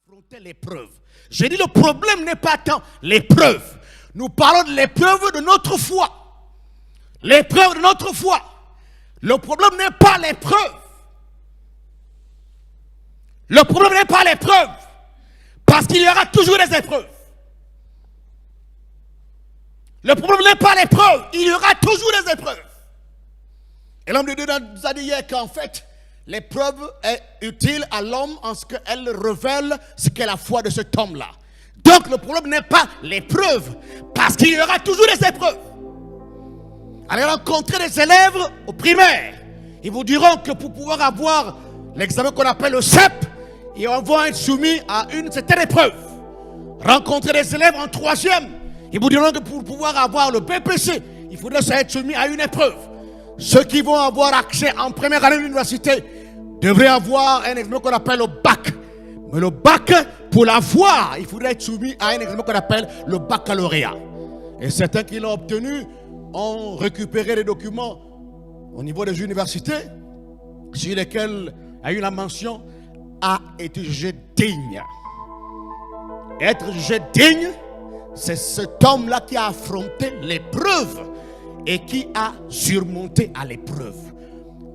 affronter l'épreuve. J'ai dit le problème n'est pas tant l'épreuve. Nous parlons de l'épreuve de notre foi. L'épreuve de notre foi. Le problème n'est pas l'épreuve. Le problème n'est pas l'épreuve. Parce qu'il y aura toujours des épreuves. Le problème n'est pas l'épreuve. Il y aura toujours des épreuves. Et l'homme de Dieu nous a dit hier qu'en fait, l'épreuve est utile à l'homme en ce qu'elle révèle ce qu'est la foi de cet homme-là. Donc le problème n'est pas l'épreuve, parce qu'il y aura toujours des épreuves. Allez rencontrer des élèves au primaire. Ils vous diront que pour pouvoir avoir l'examen qu'on appelle le CEP, ils vont être soumis à une certaine épreuve. Rencontrer des élèves en troisième, ils vous diront que pour pouvoir avoir le BPC, il faudrait être soumis à une épreuve. Ceux qui vont avoir accès en première année de l'université devraient avoir un examen qu'on appelle le bac. Mais le bac, pour l'avoir, il faudrait être soumis à un examen qu'on appelle le baccalauréat. Et certains qui l'ont obtenu ont récupéré les documents au niveau des universités sur lesquels a eu la mention a été jugé digne. Être jugé digne, c'est cet homme-là qui a affronté l'épreuve et qui a surmonté à l'épreuve.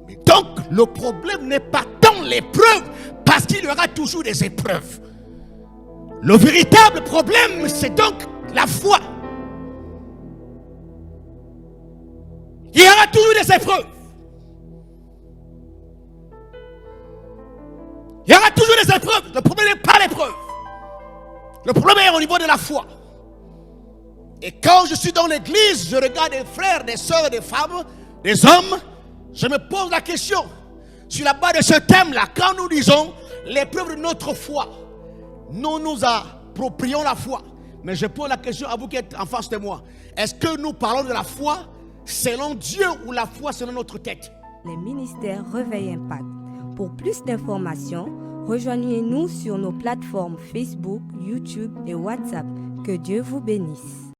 Mais donc, le problème n'est pas tant l'épreuve, parce qu'il y aura toujours des épreuves. Le véritable problème, c'est donc la foi. Il y aura toujours des épreuves. Il y aura toujours des épreuves. Le problème n'est pas l'épreuve. Le problème est au niveau de la foi. Et quand je suis dans l'église, je regarde des frères, des sœurs, des femmes, des hommes, je me pose la question, sur la base de ce thème-là, quand nous disons l'épreuve de notre foi, nous nous approprions la foi. Mais je pose la question à vous qui êtes en face de moi. Est-ce que nous parlons de la foi selon Dieu ou la foi selon notre tête? Les ministères Réveil Impact. Pour plus d'informations, rejoignez-nous sur nos plateformes Facebook, YouTube et WhatsApp. Que Dieu vous bénisse.